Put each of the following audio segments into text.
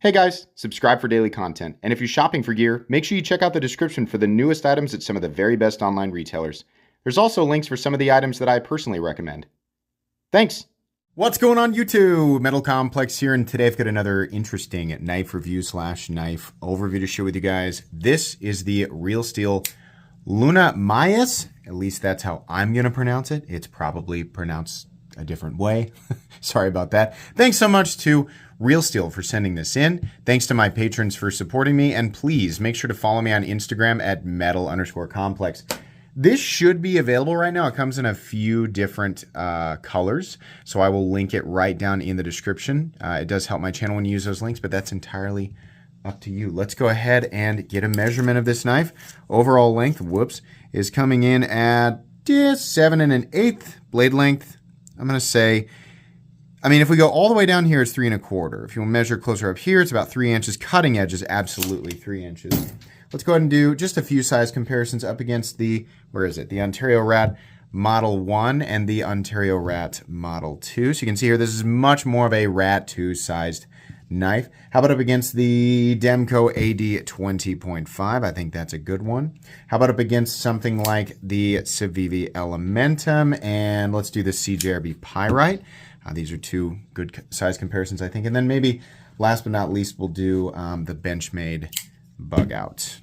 Hey guys, subscribe for daily content. And if you're shopping for gear, make sure you check out the description for the newest items at some of the very best online retailers. There's also links for some of the items that I personally recommend. Thanks! What's going on YouTube? Metal Complex here, and today I've got another interesting knife review / knife overview to share with you guys. This is the Real Steel Luna Maius. At least that's how I'm going to pronounce it. It's probably pronounced a different way. Sorry about that. Thanks so much to Real Steel for sending this in. Thanks to my patrons for supporting me. And please make sure to follow me on Instagram at metal_complex. This should be available right now. It comes in a few different colors. So I will link it right down in the description. It does help my channel when you use those links, but that's entirely up to you. Let's go ahead and get a measurement of this knife. Overall length, is coming in at 7 1/8. Blade length, I'm going to say, if we go all the way down here, it's 3 1/4. If you want to measure closer up here, it's about 3 inches. Cutting edge is absolutely 3 inches. Let's go ahead and do just a few size comparisons up against the, the Ontario Rat Model 1 and the Ontario Rat Model 2. So you can see here, this is much more of a Rat 2 sized knife. How about up against the Demco AD 20.5? I think that's a good one. How about up against something like the Civivi Elementum? And let's do the CJRB Pyrite. These are two good size comparisons, I think. And then maybe, last but not least, we'll do the Benchmade Bug Out.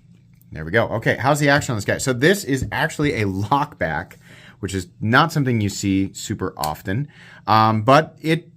There we go. Okay, how's the action on this guy? So this is actually a lockback, which is not something you see super often, but it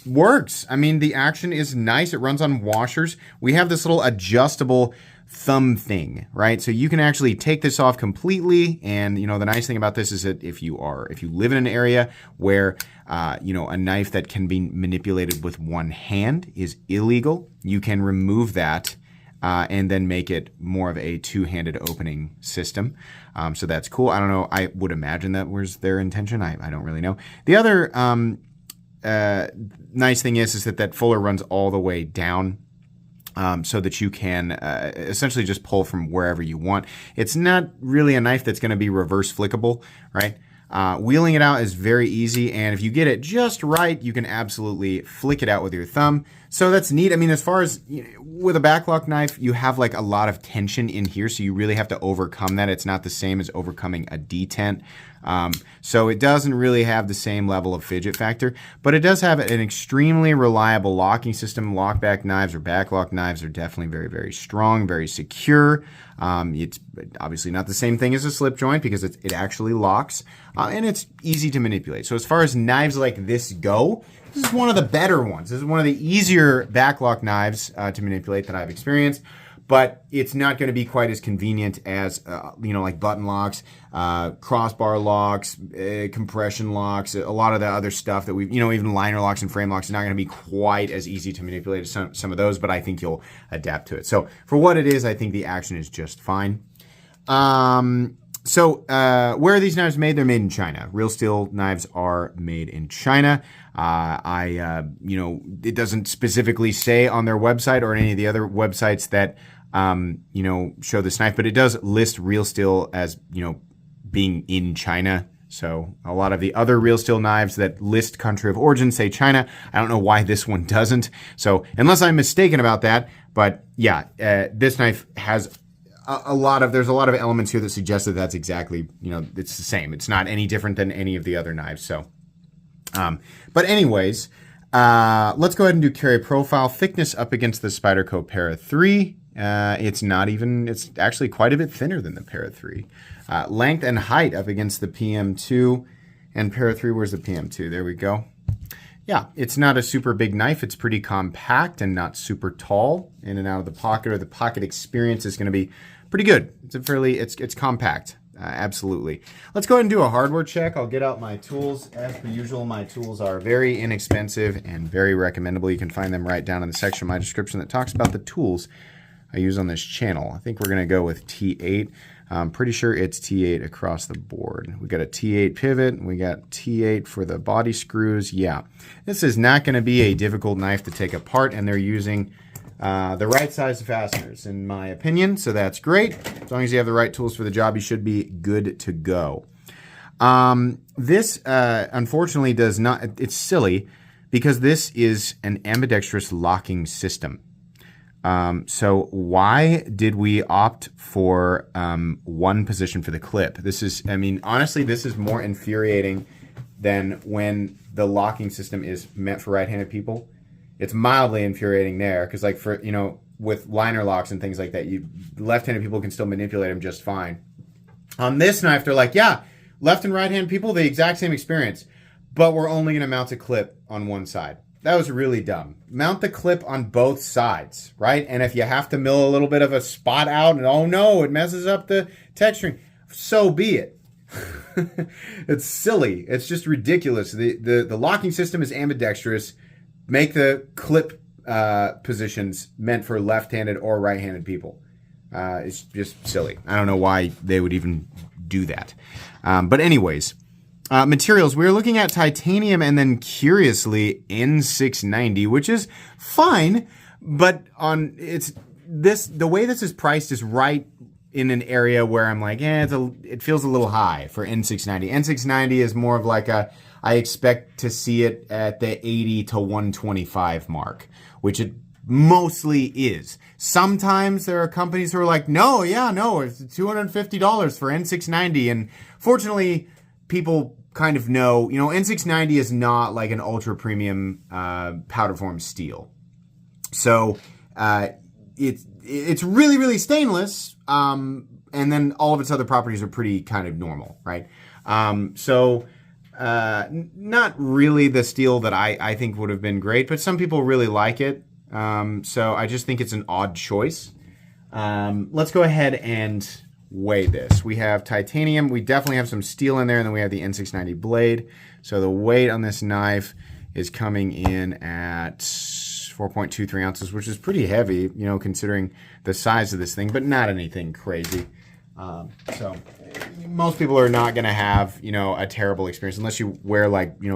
works. The action is nice. It runs on washers. We have this little adjustable thumb thing, right? So you can actually take this off completely. And the nice thing about this is that if you live in an area where a knife that can be manipulated with one hand is illegal, you can remove that and then make it more of a two-handed opening system. So that's cool. I don't know. I would imagine that was their intention. I don't really know. The other nice thing is that fuller runs all the way down, so that you can essentially just pull from wherever you want. It's not really a knife that's going to be reverse flickable, right? Wheeling it out is very easy, and if you get it just right, you can absolutely flick it out with your thumb. So that's neat. As far as with a backlock knife, you have like a lot of tension in here, so you really have to overcome that. It's not the same as overcoming a detent. So it doesn't really have the same level of fidget factor, but it does have an extremely reliable locking system. Lockback knives or backlock knives are definitely very, very strong, very secure. It's obviously not the same thing as a slip joint because it actually locks, and it's easy to manipulate. So as far as knives like this go, this is one of the better ones. This is one of the easier backlock knives to manipulate that I've experienced. But it's not going to be quite as convenient as, like button locks, crossbar locks, compression locks, a lot of the other stuff that even liner locks and frame locks is not going to be quite as easy to manipulate as some of those, but I think you'll adapt to it. So for what it is, I think the action is just fine. So where are these knives made? They're made in China. Real Steel knives are made in China. It doesn't specifically say on their website or any of the other websites that, show this knife, but it does list Real Steel as, being in China. So a lot of the other Real Steel knives that list country of origin say China. I don't know why this one doesn't. So unless I'm mistaken about that, but yeah, this knife has there's a lot of elements here that suggest that that's exactly, it's the same. It's not any different than any of the other knives. So, but anyways, let's go ahead and do carry profile. Thickness up against the Spyderco Para 3. It's actually quite a bit thinner than the Para 3. Length and height up against the PM2 and Para 3. Where's the PM2? There we go. Yeah, it's not a super big knife. It's pretty compact and not super tall. In and out of the pocket, or the pocket experience is going to be pretty good. It's compact. Absolutely. Let's go ahead and do a hardware check. I'll get out my tools. As per usual, my tools are very inexpensive and very recommendable. You can find them right down in the section of my description that talks about the tools I use on this channel. I think we're going to go with T8. I'm pretty sure it's T8 across the board. We got a T8 pivot. We got T8 for the body screws. Yeah, this is not going to be a difficult knife to take apart, and they're using the right size fasteners, in my opinion, so that's great. As long as you have the right tools for the job, you should be good to go. This, unfortunately, does not, it's silly, because this is an ambidextrous locking system. So why did we opt for one position for the clip? This is, I mean, honestly, this is more infuriating than when the locking system is meant for right-handed people. It's mildly infuriating there because, like, for, you know, with liner locks and things like that, left-handed people can still manipulate them just fine. On this knife, they're like, yeah, left and right-hand people, the exact same experience, but we're only going to mount a clip on one side. That was really dumb. Mount the clip on both sides, right? And if you have to mill a little bit of a spot out and, oh no, it messes up the texturing, so be it. It's silly. It's just ridiculous. The locking system is ambidextrous. Make the clip positions meant for left-handed or right-handed people. It's just silly. I don't know why they would even do that. But anyways, materials. We're looking at titanium and then curiously N690, which is fine, but the way this is priced is right in an area where I'm like, it feels a little high for N690. N690 is more of like I expect to see it at the 80 to 125 mark, which it mostly is. Sometimes there are companies who are like, it's $250 for N690. And fortunately, people kind of know, N690 is not like an ultra premium powder form steel. So it's really, really stainless. And then all of its other properties are pretty kind of normal, right? Not really the steel that I think would have been great, but some people really like it. So I just think it's an odd choice. Let's go ahead and weigh this. We have titanium. We definitely have some steel in there, and then we have the N690 blade. So the weight on this knife is coming in at 4.23 ounces, which is pretty heavy, considering the size of this thing, but not anything crazy. So most people are not going to have, a terrible experience unless you wear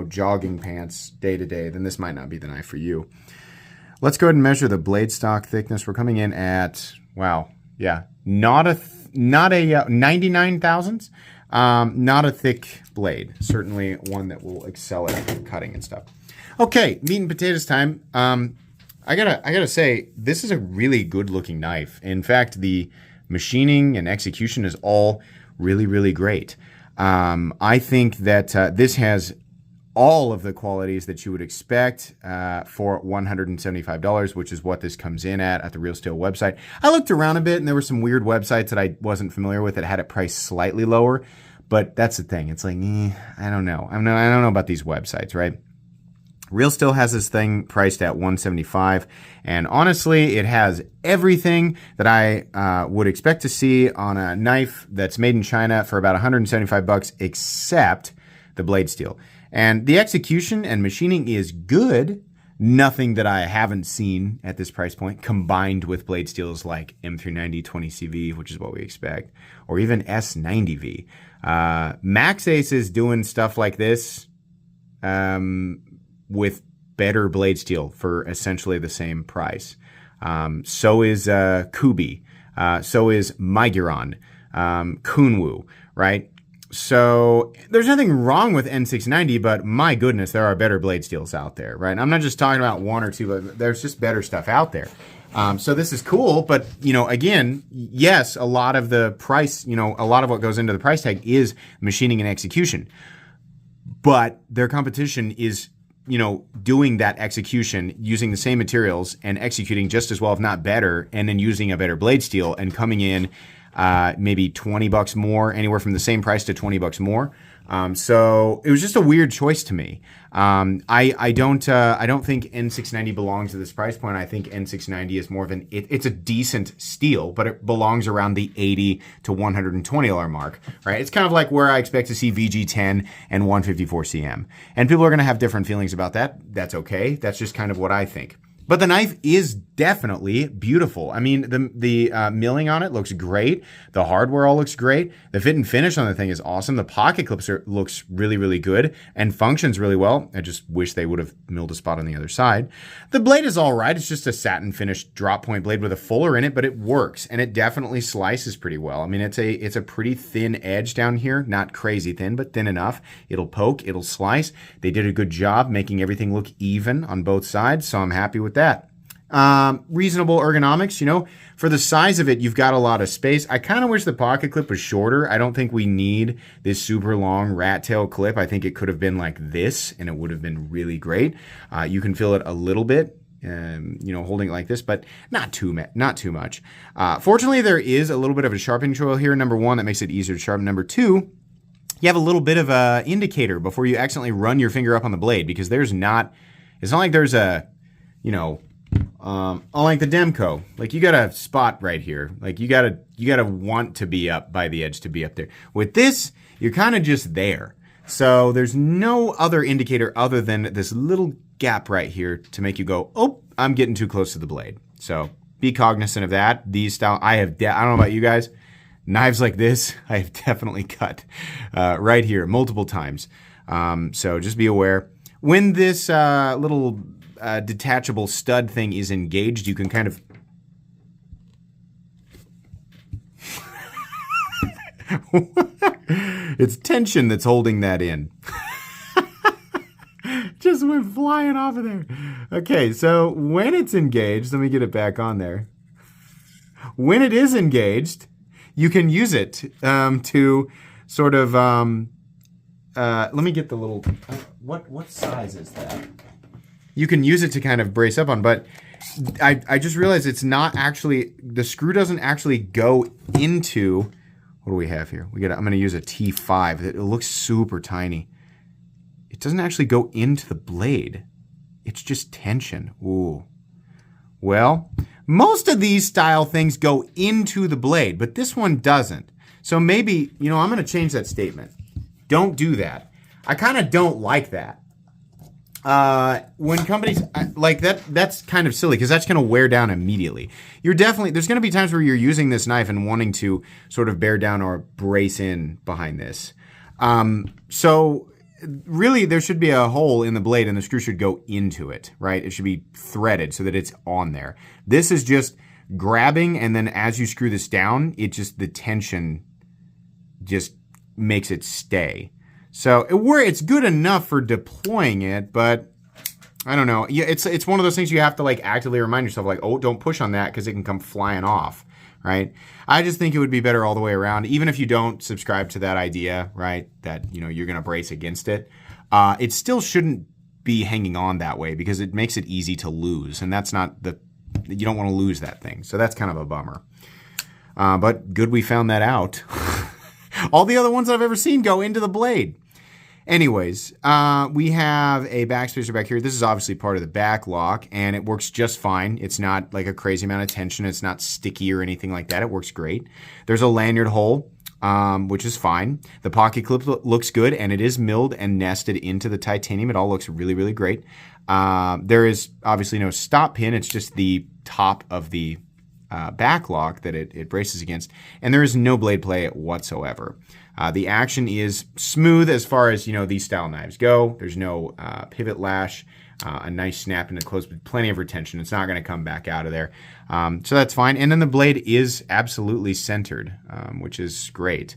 jogging pants day to day, then this might not be the knife for you. Let's go ahead and measure the blade stock thickness. We're coming in at, not a 99 thousandths. Not a thick blade. Certainly one that will excel at cutting and stuff. Okay, meat and potatoes time. I gotta say, this is a really good looking knife. In fact, the machining and execution is all really, really great. I think that this has all of the qualities that you would expect for $175, which is what this comes in at the Real Steel website. I looked around a bit, and there were some weird websites that I wasn't familiar with that had it priced slightly lower. But that's the thing. It's like, I don't know. I don't know about these websites, right? Real Steel has this thing priced at $175, and honestly, it has everything that I would expect to see on a knife that's made in China for about $175, except the blade steel. And the execution and machining is good. Nothing that I haven't seen at this price point, combined with blade steels like M390 20CV, which is what we expect, or even S90V. Max Ace is doing stuff like this with better blade steel for essentially the same price. So is Kubi. So is Maiguran, Kunwu, right? So there's nothing wrong with N690, but my goodness, there are better blade steels out there, right? And I'm not just talking about one or two, but there's just better stuff out there. So this is cool, but, again, yes, a lot of the price, a lot of what goes into the price tag is machining and execution. But their competition is, doing that execution using the same materials and executing just as well, if not better, and then using a better blade steel and coming in maybe $20 more, anywhere from the same price to $20 more. So it was just a weird choice to me. I don't think N690 belongs at this price point. I think N690 is more of it's a decent steel, but it belongs around the $80 to $120 mark, right? It's kind of like where I expect to see VG10 and 154 CM. And people are going to have different feelings about that. That's okay. That's just kind of what I think. But the knife is definitely beautiful. I mean, the milling on it looks great. The hardware all looks great. The fit and finish on the thing is awesome. The pocket clips looks really, really good and functions really well. I just wish they would have milled a spot on the other side. The blade is all right. It's just a satin finished drop point blade with a fuller in it, but it works, and it definitely slices pretty well. I mean, it's a pretty thin edge down here. Not crazy thin, but thin enough. It'll poke, it'll slice. They did a good job making everything look even on both sides, so I'm happy with that. Reasonable ergonomics, for the size of it, you've got a lot of space. I kind of wish the pocket clip was shorter. I don't think we need this super long rat tail clip. I think it could have been like this and it would have been really great. You can feel it a little bit. Holding it like this, but not too much. Fortunately, there is a little bit of a sharpening choil here. Number one, that makes it easier to sharpen. Number two, you have a little bit of a indicator before you accidentally run your finger up on the blade, because it's not like there's a, unlike the Demco, like you got a spot right here. Like you gotta want to be up by the edge to be up there. With this, you're kind of just there. So there's no other indicator other than this little gap right here to make you go, oh, I'm getting too close to the blade. So be cognizant of that. These style, I don't know about you guys, knives like this, I have definitely cut right here multiple times. So just be aware. When this little detachable stud thing is engaged, you can kind of it's tension that's holding that in. Just went flying off of there. Okay, so when it's engaged, let me get it back on there. When it is engaged, you can use it to sort of, let me get the little, what size is that? You can use it to kind of brace up on, but I just realized it's not actually, the screw doesn't actually go into, what do we have here? I'm going to use a T5. It looks super tiny. It doesn't actually go into the blade. It's just tension. Ooh. Well, most of these style things go into the blade, but this one doesn't. So maybe, I'm going to change that statement. Don't do that. I kind of don't like that. When companies like that, that's kind of silly because that's going to wear down immediately. There's going to be times where you're using this knife and wanting to sort of bear down or brace in behind this. So really there should be a hole in the blade and the screw should go into it, right? It should be threaded so that it's on there. This is just grabbing, and then as you screw this down, the tension just makes it stay. So it's good enough for deploying it, but I don't know. Yeah, it's one of those things you have to like actively remind yourself, like, oh, don't push on that because it can come flying off, right? I just think it would be better all the way around, even if you don't subscribe to that idea, right? That you're going to brace against it. It still shouldn't be hanging on that way because it makes it easy to lose, and that's not you don't want to lose that thing. So that's kind of a bummer. But good we found that out. All the other ones I've ever seen go into the blade. Anyways, we have a backspacer back here. This is obviously part of the back lock, and it works just fine. It's not like a crazy amount of tension. It's not sticky or anything like that. It works great. There's a lanyard hole, which is fine. The pocket clip looks good, and it is milled and nested into the titanium. It all looks really, really great. There is obviously no stop pin. It's just the top of the back lock that it braces against, and there is no blade play whatsoever. The action is smooth as far as these style knives go. There's no pivot lash, a nice snap into close, but plenty of retention. It's not going to come back out of there, so that's fine. And then the blade is absolutely centered, which is great.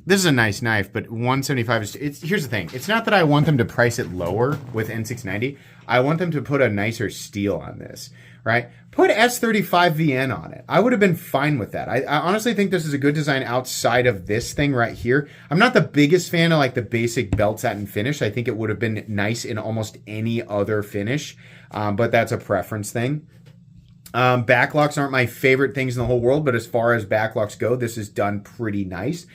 This is a nice knife, but 175 is. Here's the thing. It's not that I want them to price it lower with N690. I want them to put a nicer steel on this, right? Put S35VN on it. I would have been fine with that. I honestly think this is a good design outside of this thing right here. I'm not the biggest fan of like the basic belt satin finish. I think it would have been nice in almost any other finish, but that's a preference thing. Backlocks aren't my favorite things in the whole world, but as far as backlocks go, this is done pretty nice.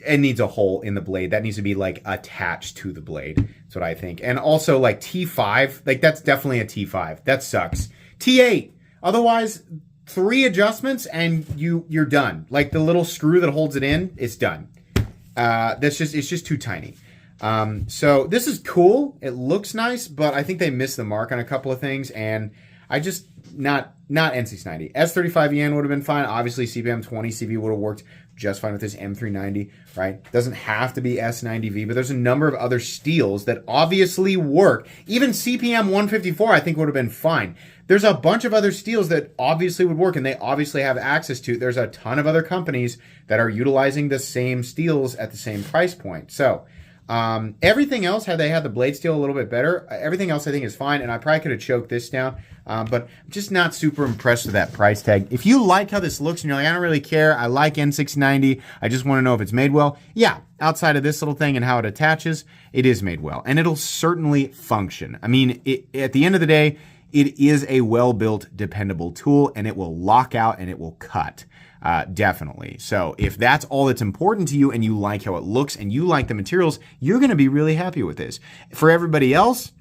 It needs a hole in the blade. That needs to be like attached to the blade. That's what I think. And also like T5, like that's definitely a T5. That sucks. T8. Otherwise, 3 adjustments and you're done. Like the little screw that holds it in, it's done. It's just too tiny. So this is cool. It looks nice, but I think they missed the mark on a couple of things, and I just not N690. S35EN would have been fine. Obviously, CPM 20 CV would have worked just fine with this M390, right? Doesn't have to be S90V, but there's a number of other steels that obviously work. Even CPM 154, I think would have been fine. There's a bunch of other steels that obviously would work, and they obviously have access to. There's a ton of other companies that are utilizing the same steels at the same price point. So Everything else, had they had the blade steel a little bit better, everything else I think is fine, and I probably could have choked this down, but I'm just not super impressed with that price tag. If you like how this looks and you're like, I don't really care, I like N690, I just want to know if it's made well, yeah, outside of this little thing and how it attaches, it is made well, and it'll certainly function. I mean, at the end of the day, it is a well-built, dependable tool, and it will lock out and it will cut. Definitely. So if that's all that's important to you and you like how it looks and you like the materials, you're going to be really happy with this. For everybody else,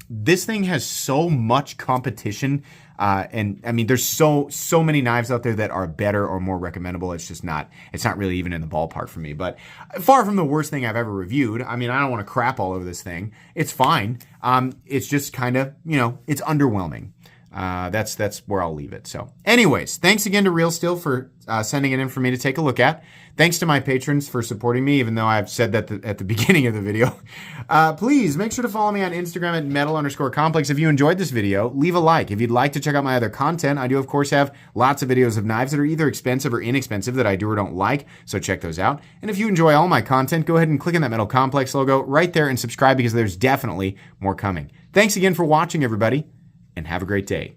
this thing has so much competition. And I mean, there's so many knives out there that are better or more recommendable. It's not really even in the ballpark for me, but far from the worst thing I've ever reviewed. I mean, I don't want to crap all over this thing. It's fine. It's just kind of, it's underwhelming. That's where I'll leave it. So anyways, thanks again to Real Steel for sending it in for me to take a look at. Thanks to my patrons for supporting me, even though I've said that at the beginning of the video. Please make sure to follow me on Instagram at metal_complex. If you enjoyed this video, leave a like. If you'd like to check out my other content, I do of course have lots of videos of knives that are either expensive or inexpensive that I do or don't like, so check those out. And if you enjoy all my content, go ahead and click on that Metal Complex logo right there and subscribe because there's definitely more coming. Thanks again for watching, everybody, and have a great day.